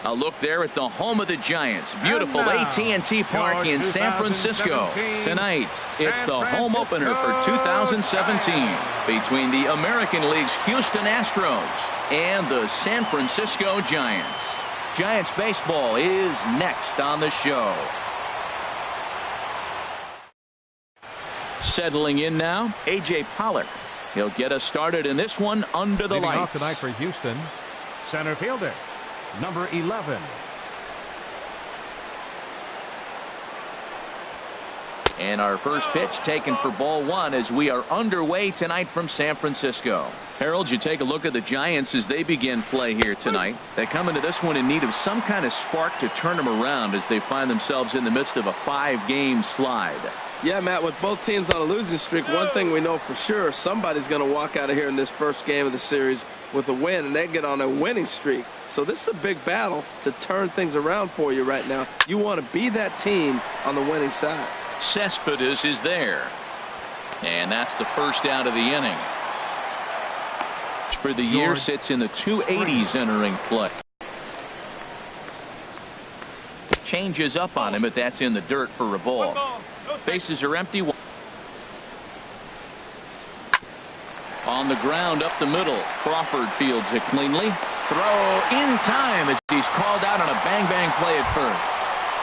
A look there at the home of the Giants. Beautiful AT&T Park in San Francisco. Tonight, it's the home opener for 2017 between the American League's Houston Astros and the San Francisco Giants. Giants baseball is next on the show. Settling in now, A.J. Pollock. He'll get us started in this one under the lights. Off tonight for Houston, center fielder, number 11. And our first pitch taken for ball one as we are underway tonight from San Francisco. Harold, you take a look at the Giants as they begin play here tonight. They come into this one in need of some kind of spark to turn them around as they find themselves in the midst of a 5-game slide. Yeah, Matt, with both teams on a losing streak, one thing we know for sure, somebody's going to walk out of here in this first game of the series with a win, and they get on a winning streak. So this is a big battle to turn things around for you right now. You want to be that team on the winning side. Cespedes is there. And that's the first out of the inning. For the year, sits in the 280s entering play. Changes up on him, but that's in the dirt for a ball. Bases are empty. On the ground up the middle. Crawford fields it cleanly. Throw in time as he's called out on a bang-bang play at first.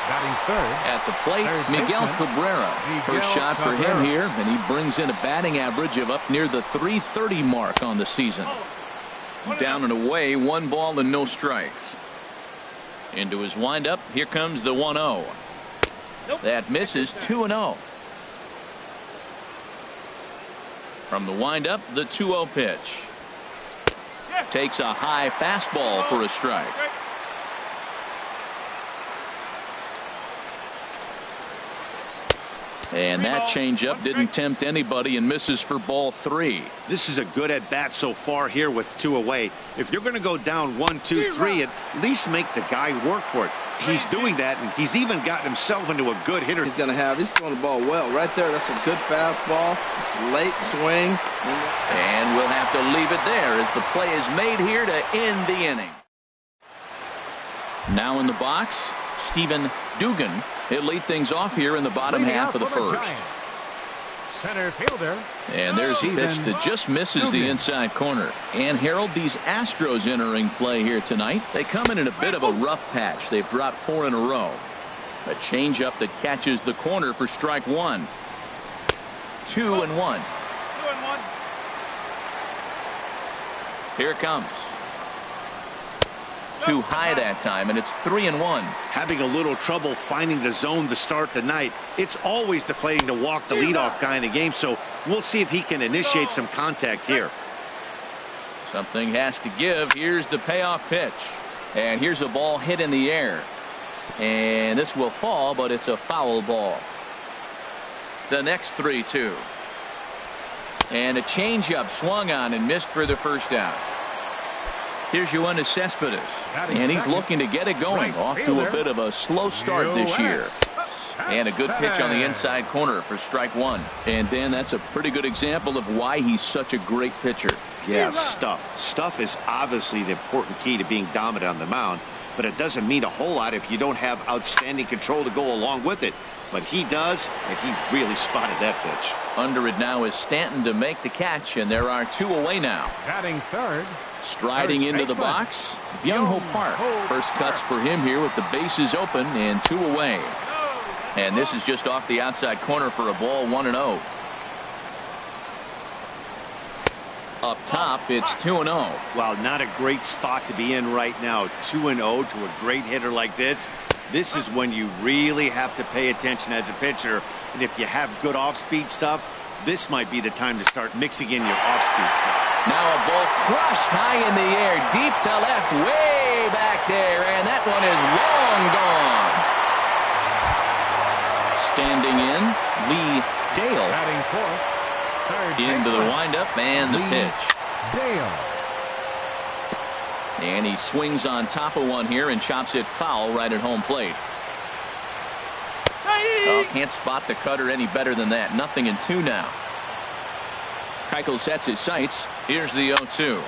Batting third. At the plate, Miguel Cabrera. First shot for him here, and he brings in a batting average of up near the .330 mark on the season. Down and away, 1 ball and no strikes. Into his windup, here comes the 1-0. That misses. 2-0. From the windup, the 2-0 pitch. Takes a high fastball for a strike. And that changeup didn't tempt anybody and misses for ball 3. This is a good at bat so far here with 2 away. If you're going to go down 1, 2, 3, at least make the guy work for it. He's doing that, and he's even gotten himself into a good hitter. He's throwing the ball well right there. That's a good fastball. It's late swing. And we'll have to leave it there as the play is made here to end the inning. Now in the box, Stephen Dugan. He'll lead things off here in the bottom half of the first. Center fielder. And there's a pitch that just misses the inside corner. And Harold, these Astros entering play here tonight. They come in a bit of a rough patch. They've dropped 4 in a row. A changeup that catches the corner for strike 1. 2-1. Here it comes. Too high that time, and it's 3-1. Having a little trouble finding the zone to start the night. It's always deflating to walk the leadoff guy in the game, so we'll see if he can initiate some contact here. Something has to give. Here's the payoff pitch. And here's a ball hit in the air. And this will fall, but it's a foul ball. The next 3-2. And a changeup swung on and missed for the first out. Here's Yoenis Cespedes, and he's looking to get it going. Off to a bit of a slow start this year. And a good pitch on the inside corner for strike 1. And Dan, that's a pretty good example of why he's such a great pitcher. Yeah, stuff. Stuff is obviously the important key to being dominant on the mound, but it doesn't mean a whole lot if you don't have outstanding control to go along with it. But he does, and he really spotted that pitch. Under it now is Stanton to make the catch, and there are 2 away now. Batting third. Striding into the box, Byung-ho Park. First cuts for him here with the bases open and 2 away. And this is just off the outside corner for a ball, 1-0. Up top, it's 2-0. Wow, not a great spot to be in right now. 2-0 to a great hitter like this. This is when you really have to pay attention as a pitcher. And if you have good off-speed stuff, this might be the time to start mixing in your off-speed stuff. Now a ball crushed high in the air, deep to left, way back there, and that one is long gone. Standing in, Lee Dale. Batting fourth. Into the windup and the pitch. Dale. And he swings on top of one here and chops it foul right at home plate. Oh, can't spot the cutter any better than that. 0-2 now. Keuchel sets his sights. Here's the 0-2.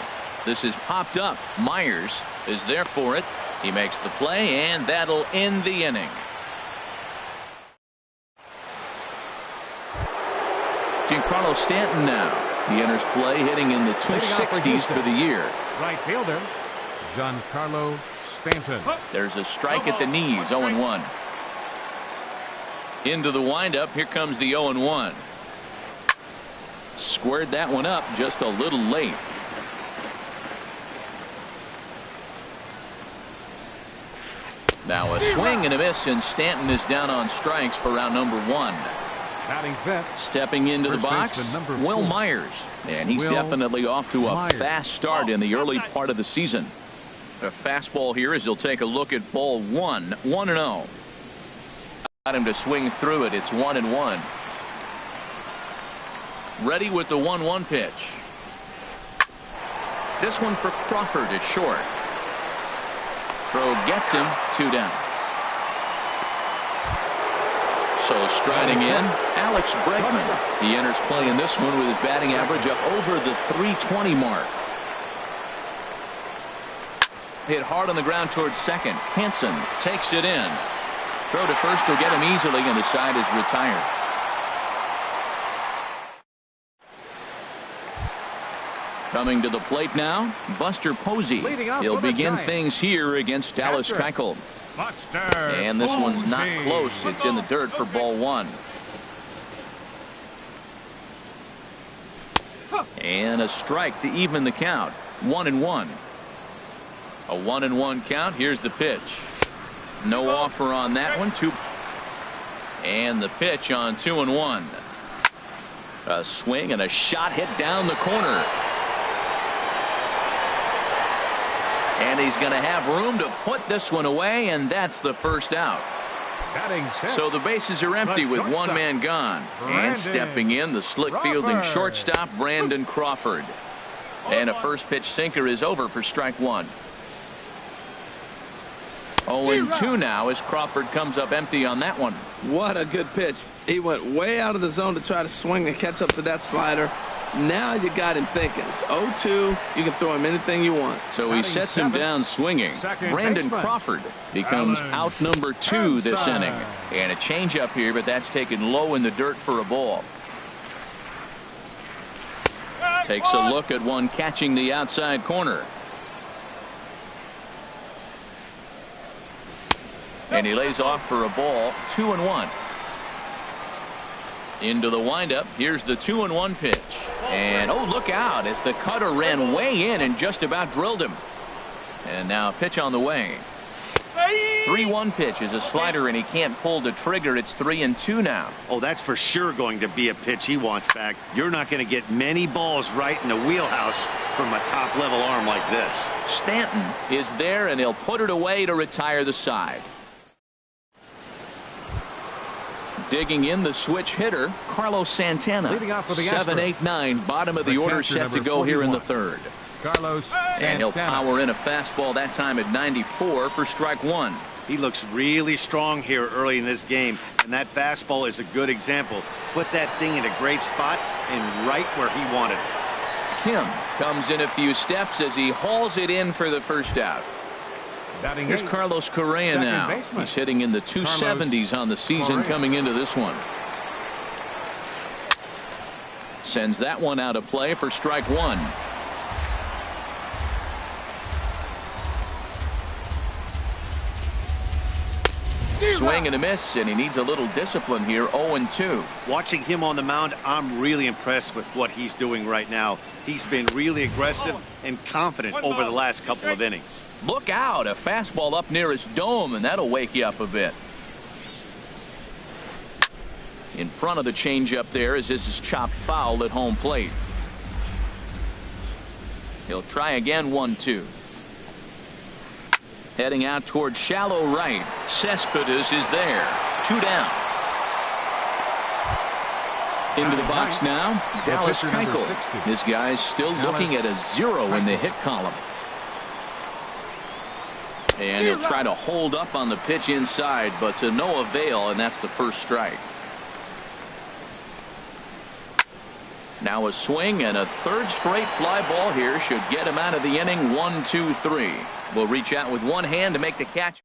This is popped up. Myers is there for it. He makes the play, and that'll end the inning. Giancarlo Stanton now. He enters play hitting in the 260s for the year. Right fielder, Giancarlo Stanton. There's a strike at the knees, 0-1. Into the windup, here comes the 0-1. Squared that one up just a little late. Now a swing and a miss, and Stanton is down on strikes for round number 1. Batting fifth. Stepping into the box, Will Myers. And he's definitely off to a fast start in the early part of the season. A fastball here as he'll take a look at ball 1. 1-0. Got him to swing through it. It's 1-1. Ready with the 1-1 pitch. This one for Crawford at short. Throw gets him, 2 down. So striding in, Alex Bregman. He enters play in this one with his batting average up over the 320 mark. Hit hard on the ground towards second. Hansen takes it in. Throw to first will get him easily, and the side is retired. Coming to the plate now, Buster Posey. He'll begin things here against Dallas Keuchel. And this one's not close. It's in the dirt for ball 1. And a strike to even the count. 1-1. A 1-1 count. Here's the pitch. No offer on that one. And the pitch on 2-1. A swing and a shot hit down the corner. And he's going to have room to put this one away, and that's the first out. So the bases are empty with one man gone. And stepping in, the slick fielding shortstop, Brandon Crawford. And a first pitch sinker is over for strike 1. 0-2 now as Crawford comes up empty on that one. What a good pitch. He went way out of the zone to try to swing and catch up to that slider. Now you got him thinking. It's 0-2. You can throw him anything you want. So he sets him down swinging. Brandon Crawford becomes out number 2 this inning. And a changeup here, but that's taken low in the dirt for a ball. Takes a look at one catching the outside corner. And he lays off for a ball. 2-1. Into the windup. Here's the 2-1 pitch. And oh, look out as the cutter ran way in and just about drilled him. And now a pitch on the way. 3-1 pitch is a slider, and he can't pull the trigger. It's 3-2 now. Oh, that's for sure going to be a pitch he wants back. You're not going to get many balls right in the wheelhouse from a top level arm like this. Stanton is there, and he'll put it away to retire the side. Digging in, the switch hitter, Carlos Santana. 7-8-9, bottom of the order, set to go here in the third. And he'll power in a fastball that time at 94 for strike 1. He looks really strong here early in this game, and that fastball is a good example. Put that thing in a great spot and right where he wanted it. Kim comes in a few steps as he hauls it in for the first out. Here's Carlos Correa now. He's hitting in the 270s on the season coming into this one. Sends that one out of play for strike 1. Swing and a miss, and he needs a little discipline here. 0-2. Watching him on the mound, I'm really impressed with what he's doing right now. He's been really aggressive and confident over the last couple of innings. Look out, a fastball up near his dome, and that'll wake you up a bit. In front of the changeup there as this is chopped foul at home plate. He'll try again. 1-2. Heading out towards shallow right. Cespedes is there. 2 down. Into the box now, Dallas Keuchel. This guy's still looking at a 0 in the hit column. And he'll try to hold up on the pitch inside, but to no avail, and that's the first strike. Now a swing and a third straight fly ball here should get him out of the inning. 1-2-3. Will reach out with one hand to make the catch.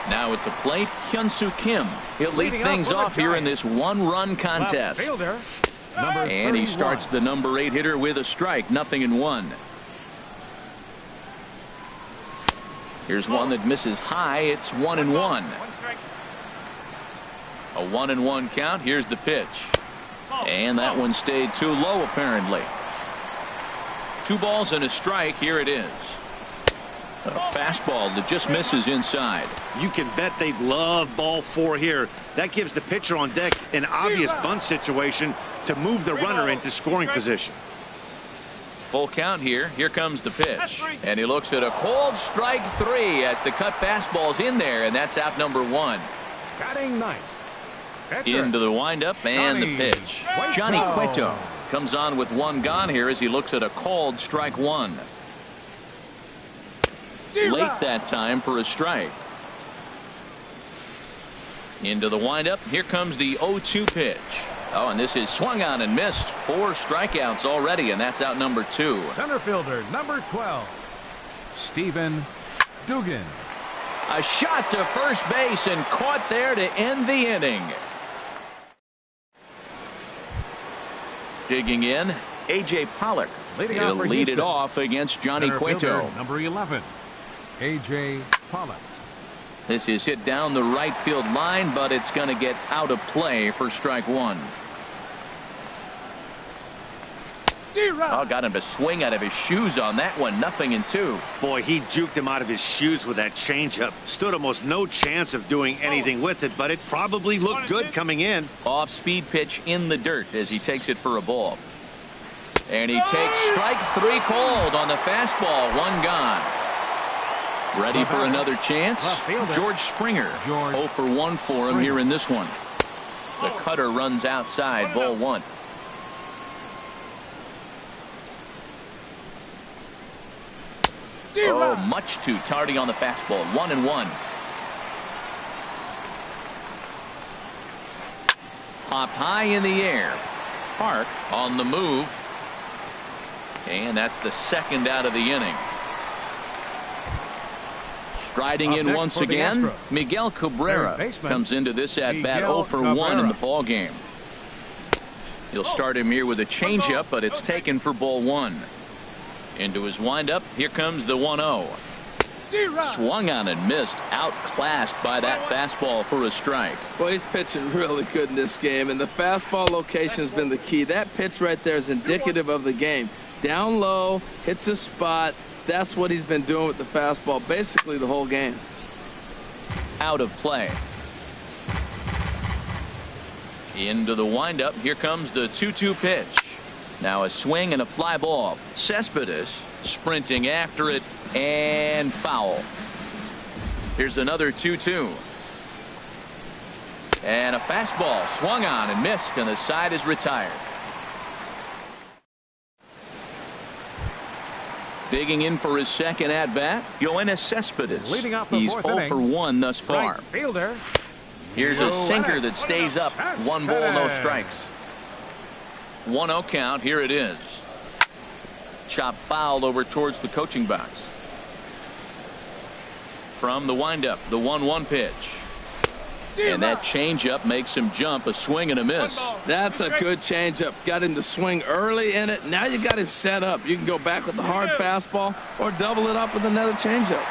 Now at the plate, Hyun-Soo Kim. He'll lead things off here in this one-run contest. And he starts the number 8 hitter with a strike. 0-1. Here's one that misses high. It's 1-1. A 1-1 count. Here's the pitch. And that one stayed too low, apparently. 2 balls and a strike. Here it is. A fastball that just misses inside. You can bet they love ball 4 here. That gives the pitcher on deck an obvious bunt situation to move the runner into scoring position. Full count here. Here comes the pitch. And he looks at a cold strike 3 as the cut fastball's in there, and that's out number 1. Batting ninth. Into the windup and the pitch. Johnny Cueto comes on with 1 gone here as he looks at a called strike 1. Late that time for a strike. Into the windup. Here comes the 0-2 pitch. Oh, and this is swung on and missed. 4 strikeouts already, and that's out number 2. Center fielder, number 12, Stephen Dugan. A shot to first base and caught there to end the inning. Digging in, A.J. Pollock. He'll lead it off against Johnny Cueto. Number 11, A.J. Pollock. This is hit down the right field line, but it's going to get out of play for strike 1. Oh, got him to swing out of his shoes on that one. 0-2. Boy, he juked him out of his shoes with that changeup. Stood almost no chance of doing anything with it, but it probably looked good coming in. Off-speed pitch in the dirt as he takes it for a ball. And he takes strike 3 called on the fastball. 1 gone. Ready for another chance. George Springer. 0 for 1 for him here in this one. The cutter runs outside. Ball 1. Oh, much too tardy on the fastball. 1-1. Popped high in the air. Park on the move. And that's the 2nd out of the inning. Striding in once again, Miguel Cabrera comes into this at bat 0 for 1 in the ball game. He'll start him here with a changeup, but it's taken for ball 1. Into his windup. Here comes the 1-0. Swung on and missed. Outclassed by that fastball for a strike. Well, he's pitching really good in this game, and the fastball location has been the key. That pitch right there is indicative of the game. Down low, hits a spot. That's what he's been doing with the fastball basically the whole game. Out of play. Into the windup. Here comes the 2-2 pitch. Now a swing and a fly ball. Cespedes sprinting after it and foul. Here's another 2-2. And a fastball swung on and missed, and the side is retired. Digging in for his 2nd at bat, Yoenis Cespedes. He's 0 for 1 thus far. Here's a sinker that stays up. 1 ball, no strikes. 1-0 count. Here it is. Chop fouled over towards the coaching box. From the windup, the 1-1 pitch. And that changeup makes him jump. A swing and a miss. That's a good changeup. Got him to swing early in it. Now you got him set up. You can go back with the hard fastball or double it up with another changeup.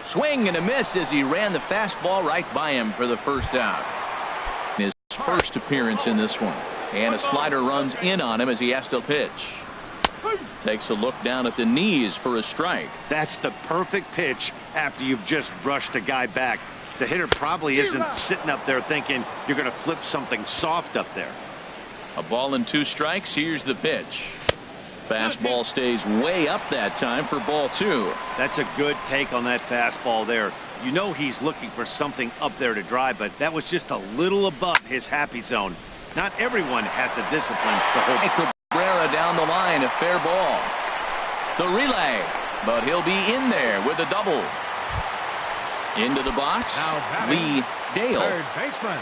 Swing and a miss as he ran the fastball right by him for the 1st out. His first appearance in this one. And a slider runs in on him as he has to pitch. Takes a look down at the knees for a strike. That's the perfect pitch after you've just brushed a guy back. The hitter probably isn't sitting up there thinking you're going to flip something soft up there. A ball and 2 strikes. Here's the pitch. Fastball stays way up that time for ball 2. That's a good take on that fastball there. You know he's looking for something up there to drive, but that was just a little above his happy zone. Not everyone has the discipline to hold. Cabrera down the line, a fair ball. The relay, but he'll be in there with a double. Into the box. Lee Dale. Third baseman.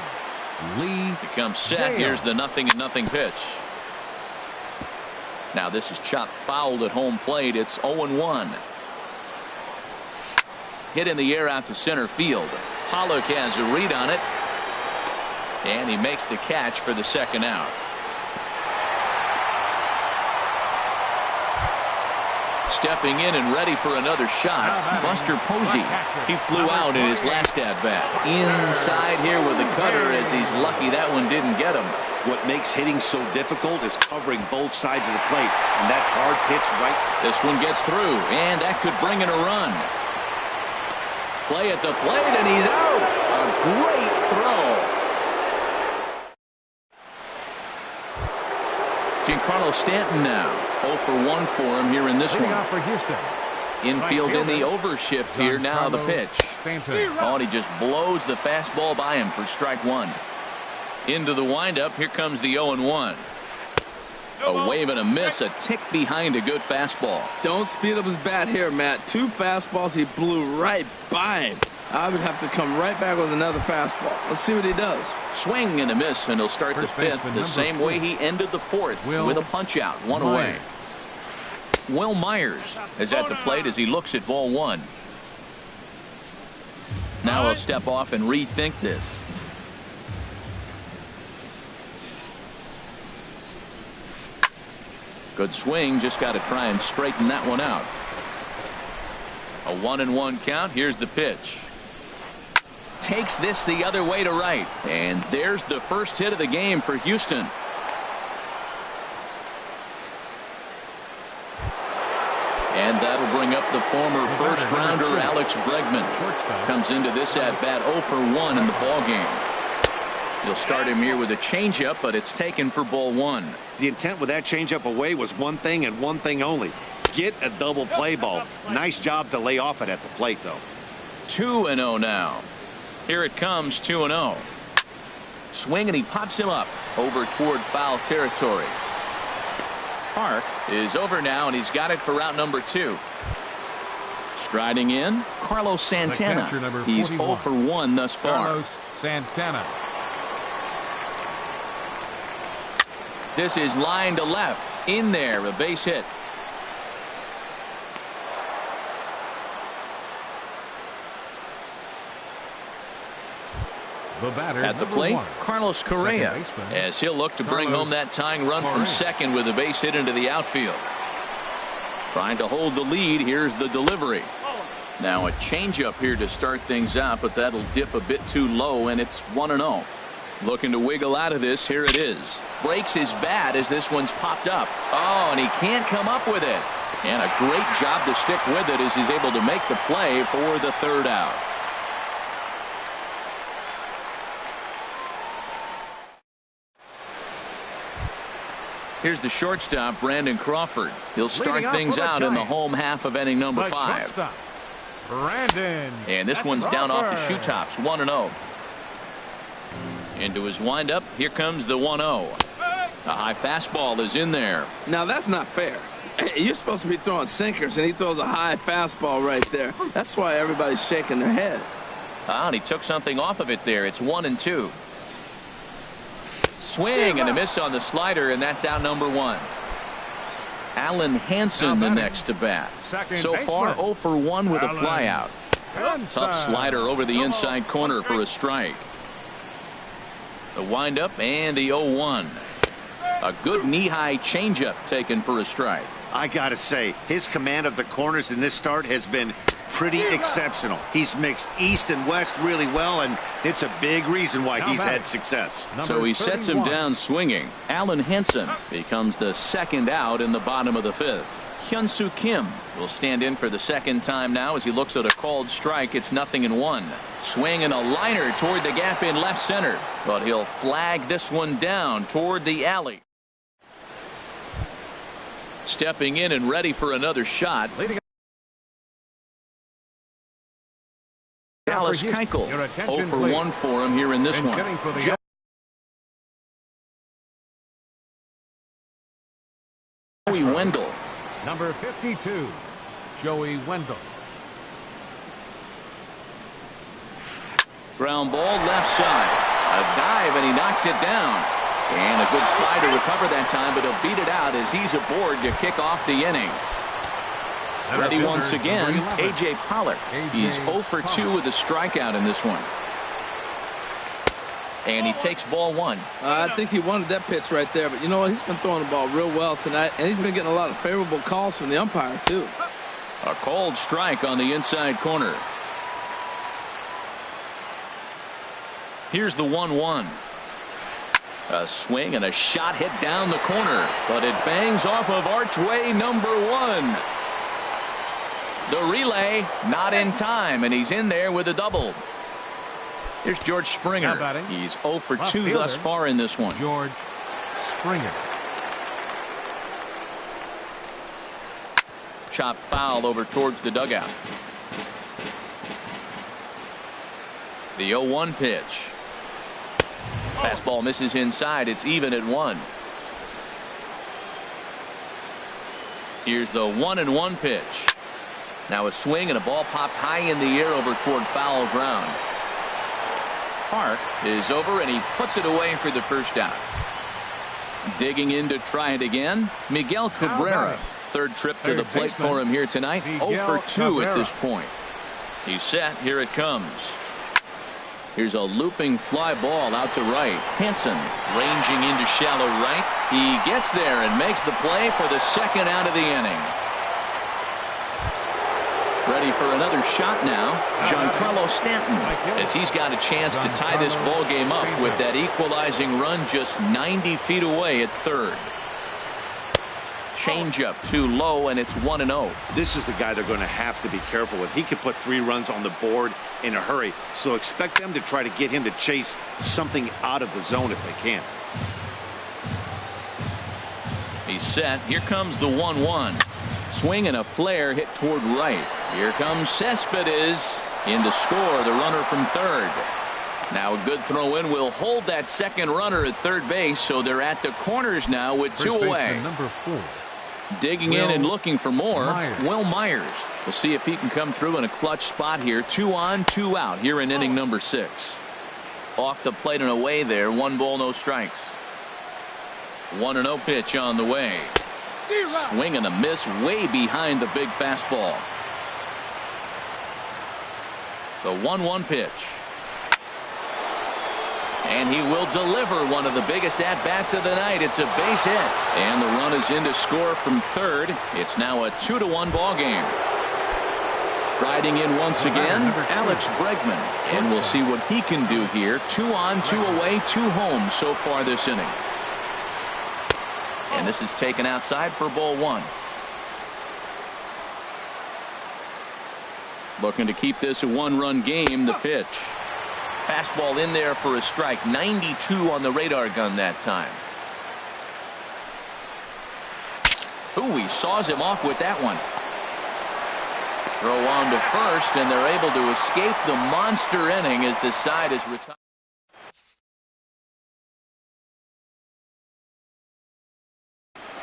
Lee becomes set. Dale. Here's the 0-0 pitch. Now this is chopped fouled at home plate. It's 0-1. Hit in the air out to center field. Pollock has a read on it. And he makes the catch for the second out. Stepping in and ready for another shot, Buster Posey. He flew out in his last at-bat. Inside here with a cutter, as he's lucky that one didn't get him. What makes hitting so difficult is covering both sides of the plate. And that hard pitch right. This one gets through, and that could bring in a run. Play at the plate, and he's out. A great throw. Giancarlo Stanton now 0 for 1 for him here in this one. For Houston. Infield in the overshift here. Now the pitch. Oh, and he just blows the fastball by him for strike one. Into the windup. Here comes the 0-1. A wave and a miss. A tick behind a good fastball. Don't speed up his bat here, Matt. 2 fastballs. He blew right by him. I would have to come right back with another fastball. Let's see what he does. Swing and a miss, and he'll start the 5th the same way he ended the 4th with a punch out. 1 away. Will Myers is at the plate as he looks at ball 1. Now he'll step off and rethink this. Good swing, just got to try and straighten that one out. A 1-1 count. Here's the pitch. Takes this the other way to right, and there's the first hit of the game for Houston. And that'll bring up the former first rounder Alex Bregman. Comes into this at bat 0 for 1 in the ball game. You'll start him here with a changeup, but it's taken for ball 1. The intent with that changeup away was one thing and one thing only. Get a double play ball. Nice job to lay off it at the plate, though. 2-0 now. Here it comes, 2-0. Swing, and he pops him up over toward foul territory. Park is over now, and he's got it for route number 2. Striding in, Carlos Santana. He's 0 for 1 thus far. Carlos Santana. This is line to left. In there, a base hit. The batter, at the plate, 1. Carlos Correa, as he'll look to bring home that tying run from second with a base hit into the outfield. Trying to hold the lead. Here's the delivery. Now a changeup here to start things out, but that'll dip a bit too low, and it's 1-0. Looking to wiggle out of this. Here it is. Breaks his bat as this one's popped up. Oh, and he can't come up with it. And a great job to stick with it as he's able to make the play for the 3rd out. Here's the shortstop, Brandon Crawford. He'll start things out in the home half of inning number 5. Brandon. And this one's down off the shoe tops, 1-0. Into his windup. Here comes the 1-0. A high fastball is in there. Now that's not fair. You're supposed to be throwing sinkers, and he throws a high fastball right there. That's why everybody's shaking their head. And he took something off of it there. It's 1-2. Swing and a miss on the slider, and that's out number 1. Alan Hansen the next to bat. So far 0 for 1 with a flyout. Tough slider over the inside corner for a strike. The windup and the 0-1. A good knee-high changeup taken for a strike. I gotta say, his command of the corners in this start has been pretty exceptional. He's mixed east and west really well, and it's a big reason why he's had success. So he sets him down swinging. Alan Henson becomes the 2nd out in the bottom of the 5th. Hyun-Soo Kim will stand in for the 2nd time now as he looks at a called strike. It's 0-1. Swing and a liner toward the gap in left center, but he'll flag this one down toward the alley. Stepping in and ready for another shot. Dallas Keuchel, 0 for 1 for him here in this one. Joey Wendell. Number 52, Joey Wendell. Ground ball left side. A dive, and he knocks it down. And a good try to recover that time, but he'll beat it out as he's aboard to kick off the inning. Ready once again, A.J. Pollard. He's 0 for 2 with a strikeout in this one. And he takes ball 1. I think he wanted that pitch right there, but you know what? He's been throwing the ball real well tonight, and he's been getting a lot of favorable calls from the umpire, too. A called strike on the inside corner. Here's the 1-1. A swing and a shot hit down the corner, but it bangs off of archway number 1. The relay not in time, and he's in there with a double. Here's George Springer. He's 0 for 2 thus far in this one. George Springer. Chop foul over towards the dugout. The 0-1 pitch. Fastball misses inside. It's even at 1. Here's the 1-1 pitch. Now a swing and a ball popped high in the air over toward foul ground. Park is over, and he puts it away for the first out. Digging in to try it again, Miguel Cabrera. Third trip to the plate for him here tonight. 0 for 2 at this point. He's set. Here it comes. Here's a looping fly ball out to right. Hansen ranging into shallow right. He gets there and makes the play for the second out of the inning. Ready for another shot now, Giancarlo Stanton, as he's got a chance to tie this ball game up with that equalizing run just 90 feet away at third. Changeup too low, and it's 1-0. This is the guy they're going to have to be careful with. He can put 3 runs on the board in a hurry, so expect them to try to get him to chase something out of the zone if they can. He's set. Here comes the 1-1. Swing and a flare hit toward right. Here comes Cespedes in to score, the runner from third. Now a good throw in will hold that second runner at third base, so they're at the corners now with 2 away. Number 4. Digging in and looking for more, Will Myers. We'll see if he can come through in a clutch spot here. 2 on, 2 out here in inning number 6. Off the plate and away there. 1 ball, no strikes. 1-0 pitch on the way. Swing and a miss way behind the big fastball. The 1-1 pitch. And he will deliver one of the biggest at-bats of the night. It's a base hit. And the run is in to score from third. It's now a 2-1 ball game. Striding in once again, Alex Bregman. And we'll see what he can do here. 2 on, 2 away, 2 home so far this inning. And this is taken outside for ball 1. Looking to keep this a 1-run game. The pitch. Fastball in there for a strike. 92 on the radar gun that time. Ooh, he saws him off with that one. Throw on to first, and they're able to escape the monster inning as the side is retired.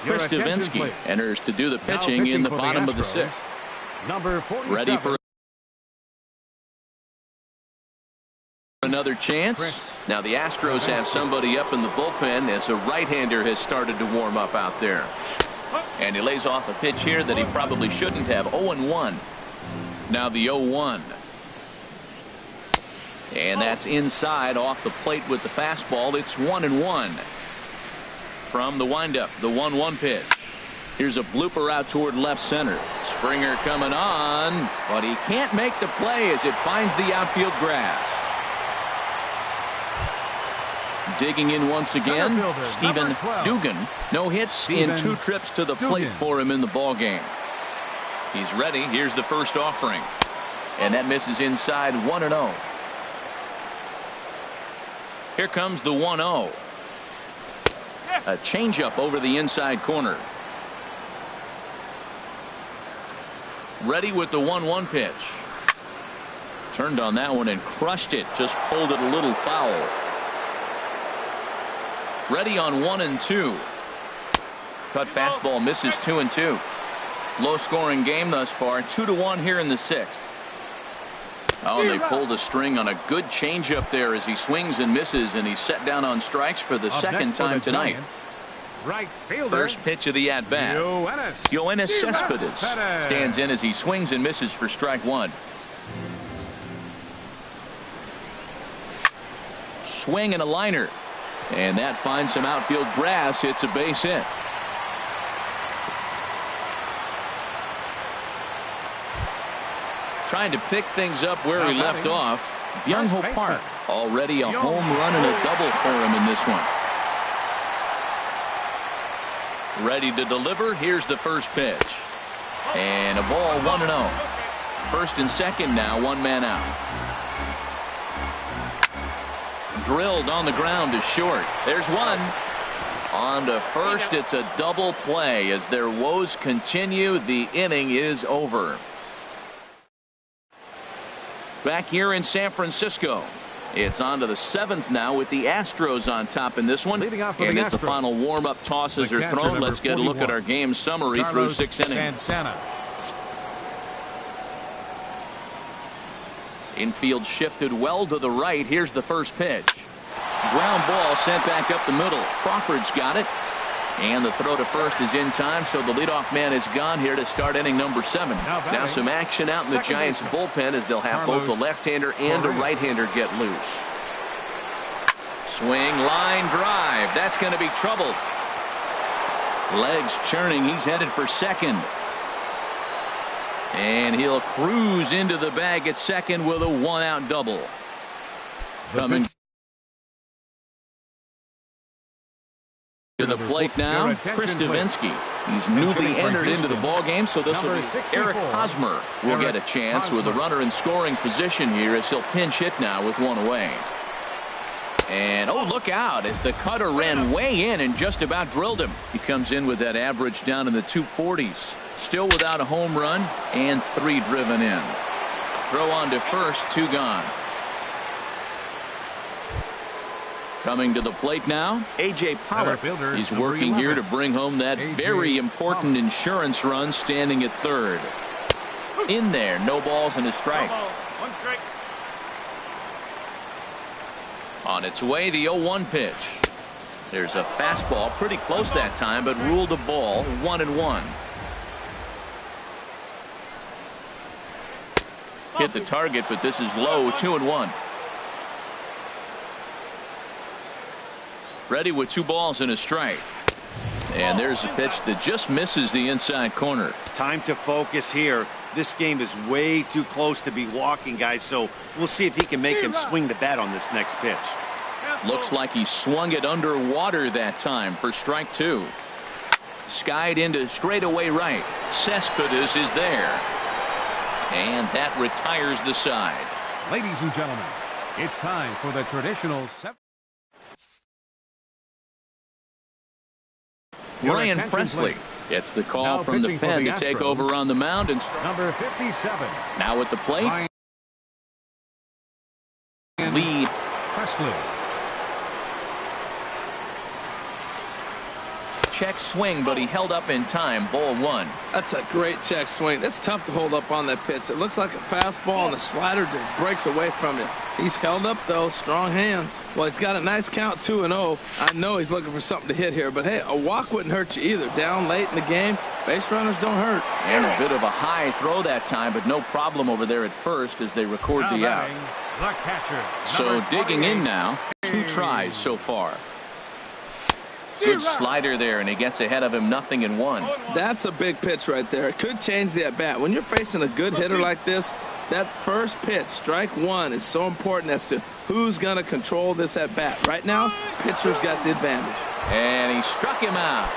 Chris Davinsky enters to do the pitching in the bottom of the 6th. Number 47. Ready for another chance. Now the Astros have somebody up in the bullpen as a right-hander has started to warm up out there. And he lays off a pitch here that he probably shouldn't have. 0-1. Now the 0-1. And that's inside off the plate with the fastball. It's 1-1. From the windup, the 1-1 pitch. Here's a blooper out toward left center. Springer coming on, but he can't make the play as it finds the outfield grass. Digging in once again, Stephen Dugan. No hits in 2 trips to the plate for him in the ball game. He's ready. Here's the first offering. And that misses inside. 1-0. Here comes the 1-0. A changeup over the inside corner. Ready with the 1-1 pitch. Turned on that one and crushed it. Just pulled it a little foul. Ready on 1-2. Cut fastball misses 2-2. Low scoring game thus far. 2-1 here in the 6th. Oh, and they pulled a string on a good changeup there as he swings and misses, and he's set down on strikes for the second time tonight. Right fielder. First pitch of the at-bat. Yoenis Cespedes stands in as he swings and misses for strike one. Swing and a liner. And that finds some outfield grass. It's a base hit. Trying to pick things up where he left off. Byung-ho Park already a home run and a double for him in this one. Ready to deliver. Here's the first pitch. And a ball 1-0. First and second now, one man out. Drilled on the ground to short. There's one. On to first. It's a double play as their woes continue. The inning is over. Back here in San Francisco. It's on to the seventh now with the Astros on top in this one. And as the final warm-up tosses are thrown, let's get a look at our game summary through 6 innings. Infield shifted well to the right. Here's the first pitch. Ground ball sent back up the middle. Crawford's got it. And the throw to first is in time, so the leadoff man is gone here to start inning number 7. Now some action out in the Giants bullpen as they'll have both a left-hander and a right-hander get loose. Swing, line drive. That's going to be trouble. Legs churning. He's headed for second. And he'll cruise into the bag at second with a one-out double. Coming to the plate now, Chris Davinsky. He's newly entered into the ballgame, so this will be Eric Hosmer will get a chance with a runner in scoring position here as he'll pinch hit now with one away. And oh, look out as the cutter ran way in and just about drilled him. He comes in with that average down in the 240s. Still without a home run and 3 driven in. Throw on to first, 2 gone. Coming to the plate now, A.J. Pollock. He's working here to bring home that very important insurance run, standing at third. In there, no balls and a strike. One strike. On its way, the 0-1 pitch. There's a fastball pretty close that time, but ruled a ball, 1-1. Hit the target, but this is low, 2-1. Ready with 2 balls and a strike. And there's a pitch that just misses the inside corner. Time to focus here. This game is way too close to be walking, guys, so we'll see if he can make him swing the bat on this next pitch. Looks like he swung it underwater that time for strike 2. Skied into straightaway right. Cespedes is there. And that retires the side. Ladies and gentlemen, it's time for the traditional Ryan Presley gets the call from the pen to take over on the mound. And number 57. Now at the plate, Lee Presley. check swing, but he held up in time. Ball 1. That's a great check swing. That's tough to hold up on that pitch. It looks like a fastball, and the slider just breaks away from it. He's held up, though. Strong hands. Well, he's got a nice count, 2-0. I know he's looking for something to hit here, but hey, a walk wouldn't hurt you either. Down late in the game, base runners don't hurt. And a bit of a high throw that time, but no problem over there at first as they record the out. The catcher. So digging in now, 2 tries so far. Good slider there, and he gets ahead of him, 0-1. That's a big pitch right there. It could change the at-bat. When you're facing a good hitter like this, that first pitch, strike 1, is so important as to who's going to control this at-bat. Right now, pitcher's got the advantage. And he struck him out.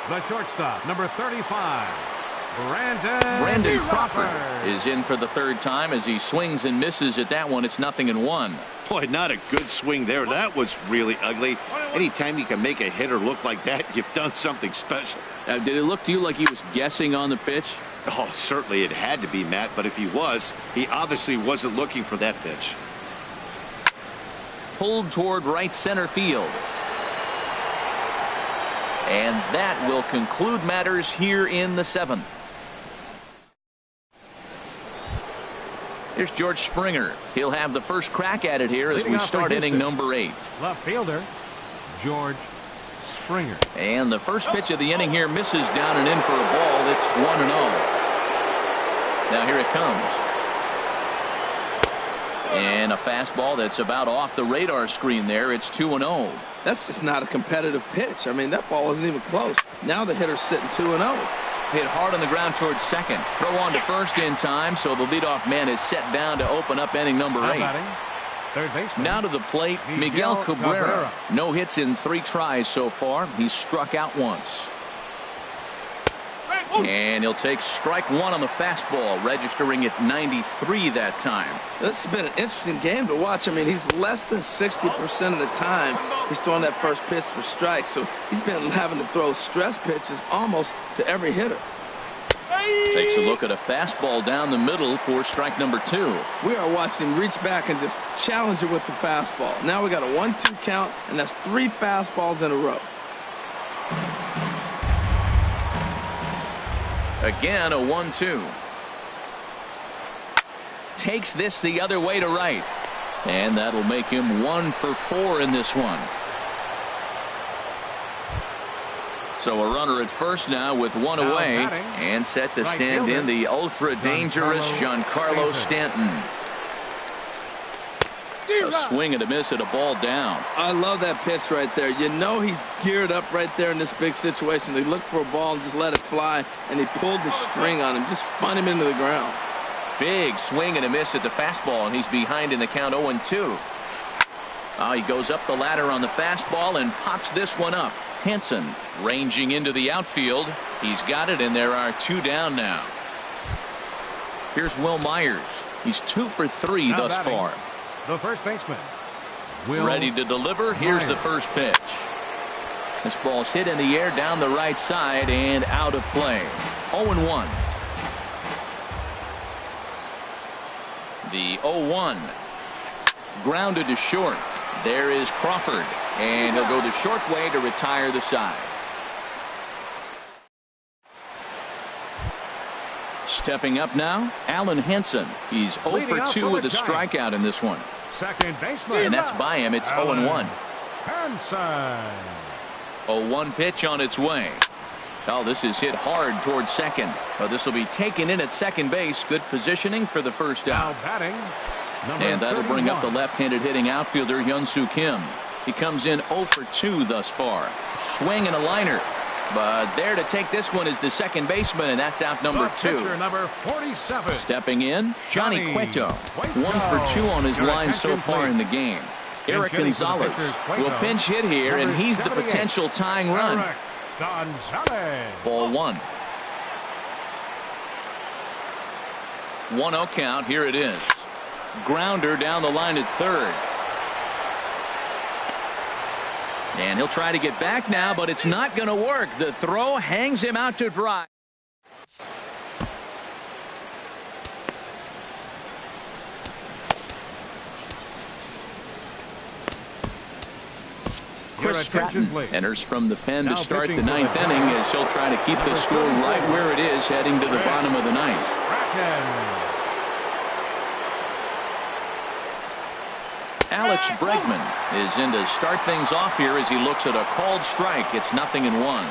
The shortstop, number 35. Brandon Crawford is in for the 3rd time as he swings and misses at that one. It's 0-1. Boy, not a good swing there. That was really ugly. Anytime you can make a hitter look like that, you've done something special. Did it look to you like he was guessing on the pitch? Oh, certainly it had to be, Matt, but if he was, he obviously wasn't looking for that pitch. Pulled toward right center field. And that will conclude matters here in the 7th. Here's George Springer. He'll have the first crack at it here as we start inning number 8. Left fielder, George Springer. And the first pitch of the inning here misses down and in for a ball. It's 1-0. Now here it comes. And a fastball that's about off the radar screen there. It's 2-0. That's just not a competitive pitch. I mean, that ball wasn't even close. Now the hitter's sitting 2-0. Hit hard on the ground towards second. Throw on to first in time, so the leadoff man is set down to open up inning number 8. Third baseman. Now to the plate, Miguel Cabrera. No hits in 3 tries so far. He's struck out once. And he'll take strike 1 on the fastball, registering at 93 that time. This has been an interesting game to watch. I mean, he's less than 60% of the time he's throwing that first pitch for strikes. So he's been having to throw stress pitches almost to every hitter. Takes a look at a fastball down the middle for strike number 2. We are watching him reach back and just challenge it with the fastball. Now we got a 1-2 count, and that's 3 fastballs in a row. Again, a 1-2. Takes this the other way to right. And that'll make him 1 for 4 in this one. So a runner at first now with 1 away. And set to stand in the ultra-dangerous Giancarlo Stanton. A swing and a miss at a ball down. I love that pitch right there. You know he's geared up right there in this big situation. They looked for a ball and just let it fly, and he pulled the string on him, just spun him into the ground. Big swing and a miss at the fastball, and he's behind in the count 0-2. He goes up the ladder on the fastball and pops this one up. Hansen ranging into the outfield. He's got it, and there are 2 down now. Here's Will Myers. He's 2 for 3 now thus far. The first baseman. Ready to deliver. Here's the first pitch. This ball's hit in the air down the right side and out of play. 0-1. The 0-1. Grounded to short. There is Crawford. And he'll go the short way to retire the side. Stepping up now, Alan Hansen. He's 0 for 2 with a strikeout in this one. Second baseman. And that's by him. It's 0-1. Hansen. 0-1 pitch on its way. Oh, this is hit hard towards second. But this will be taken in at second base. Good positioning for the first out. Now batting, and that'll bring up the left-handed hitting outfielder Hyun-Soo Kim. He comes in 0 for 2 thus far. Swing and a liner. But there to take this one is the second baseman, and that's out number 2. Number 47. Stepping in, Johnny Cueto. 1 for 2 on his line so far in the game. Eric Gonzalez will pinch hit here, and he's the potential tying run. Ball 1. 1-0 count. Here it is. Grounder down the line at third. And he'll try to get back now, but it's not going to work. The throw hangs him out to dry. Chris Stratton enters from the pen to start the 9th inning as he'll try to keep the score right where it is heading to the bottom of the 9th. Alex Bregman is in to start things off here as he looks at a called strike. It's 0-1.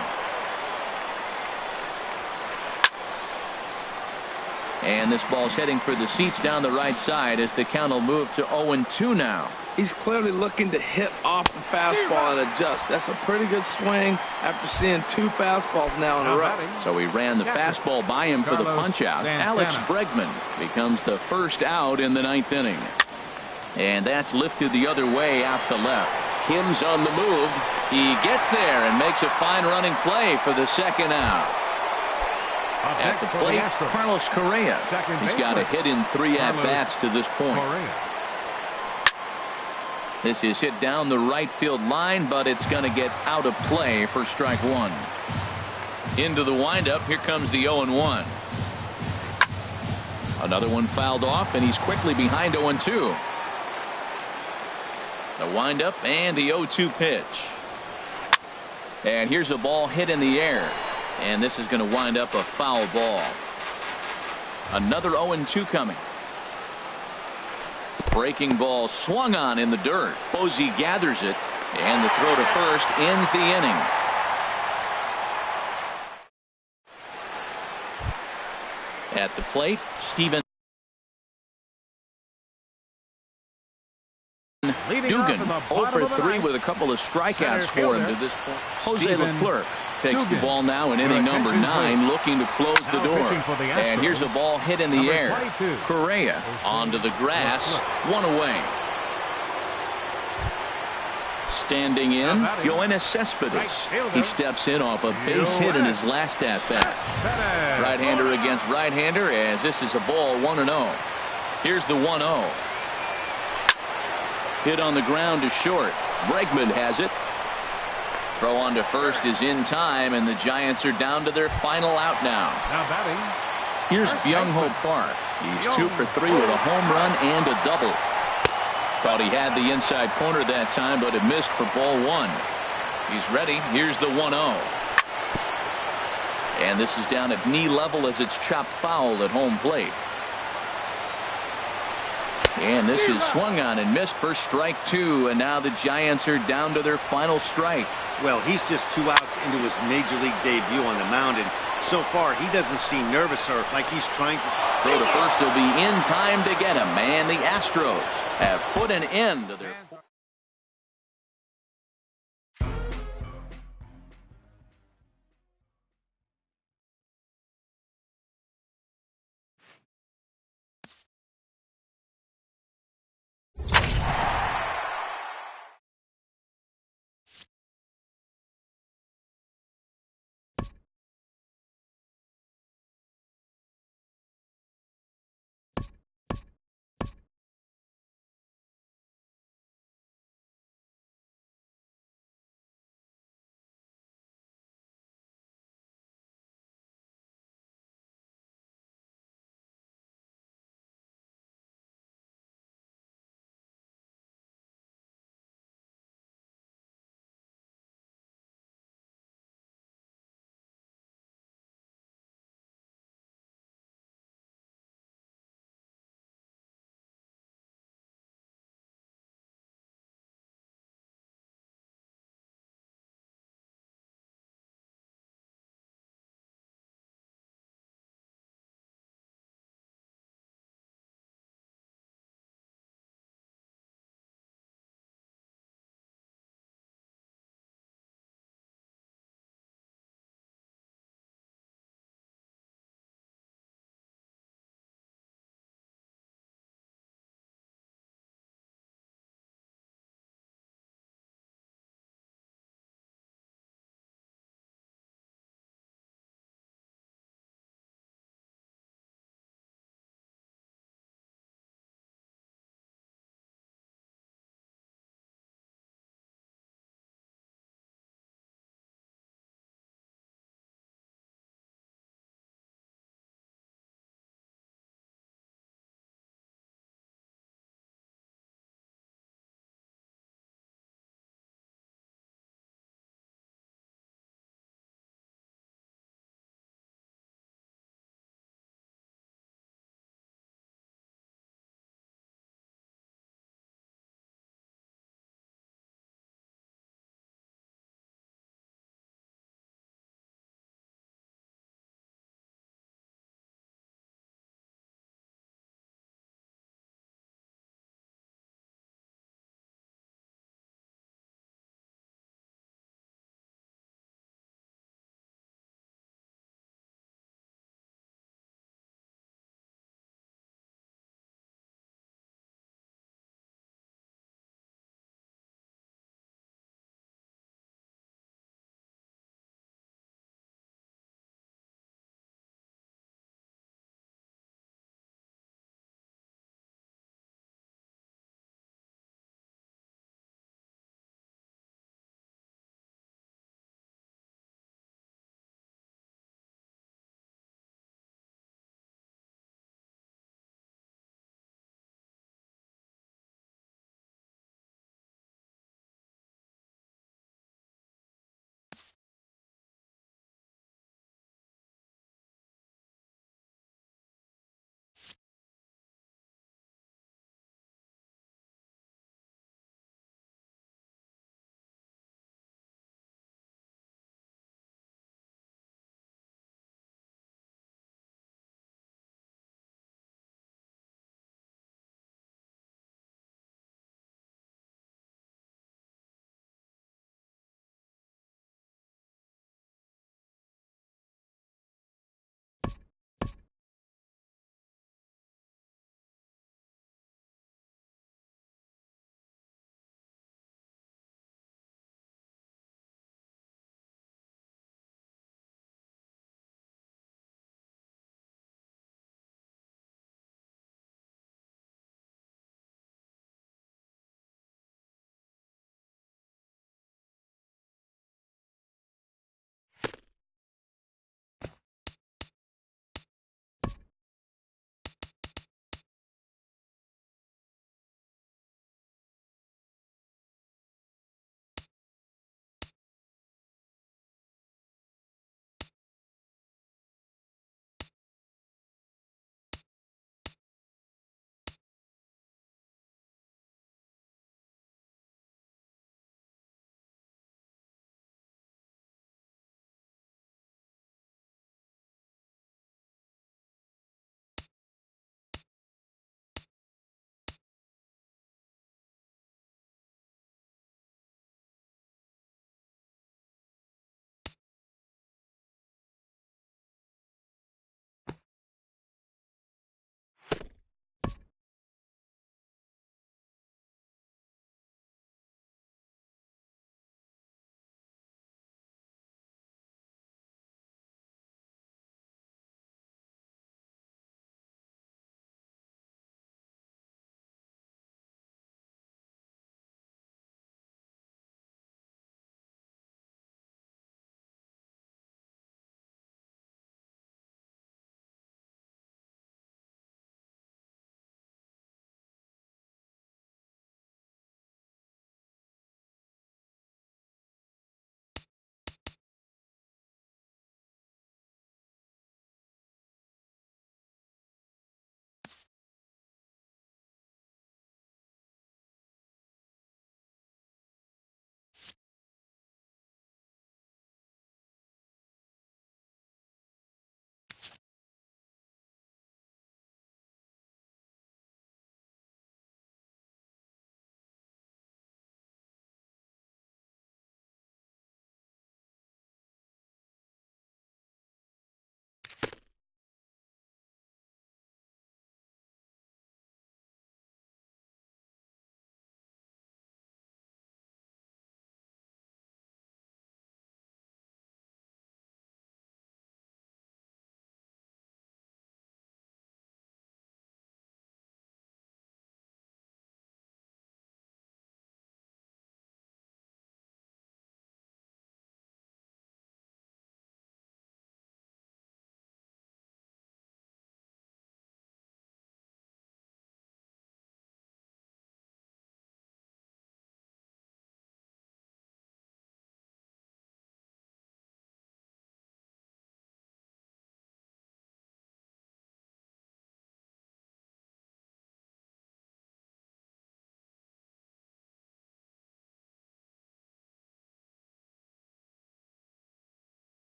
And this ball's heading for the seats down the right side as the count will move to 0-2 now. He's clearly looking to hit off the fastball and adjust. That's a pretty good swing after seeing 2 fastballs now in a row. So he ran the fastball by him for the punch out. Alex Bregman becomes the first out in the 9th inning. And that's lifted the other way out to left. Kim's on the move. He gets there and makes a fine running play for the second out. At the plate, Carlos Correa. He's got a hit in 3 at-bats to this point. This is hit down the right field line, but it's going to get out of play for strike 1. Into the windup. Here comes the 0-1. Another one fouled off, and he's quickly behind 0-2. The windup and the 0-2 pitch. And here's a ball hit in the air. And this is going to wind up a foul ball. Another 0-2 coming. Breaking ball swung on in the dirt. Posey gathers it, and the throw to first ends the inning. At the plate, Steven Dugan 0 for 3 with a couple of strikeouts for him to this point. Jose Leclerc takes the ball now in inning number 9, looking to close the door. And here's a ball hit in the air. Correa onto the grass, 1 away. Standing in, Yoenis Cespedes. He steps in off a base hit in his last at-bat. Right-hander against right-hander, as this is a ball 1-0. Here's the 1-0. Hit on the ground to short. Bregman has it. Throw on to first is in time, and the Giants are down to their final out now. Here's Byung-Ho Park. He's 2 for 3 with a home run and a double. Thought he had the inside corner that time, but it missed for ball 1. He's ready. Here's the 1-0. And this is down at knee level as it's chopped foul at home plate. And this is swung on and missed for strike 2, and now the Giants are down to their final strike. Well, he's just 2 outs into his major league debut on the mound, and so far he doesn't seem nervous or like he's trying to. Throw to first will be in time to get him, and the Astros have put an end to their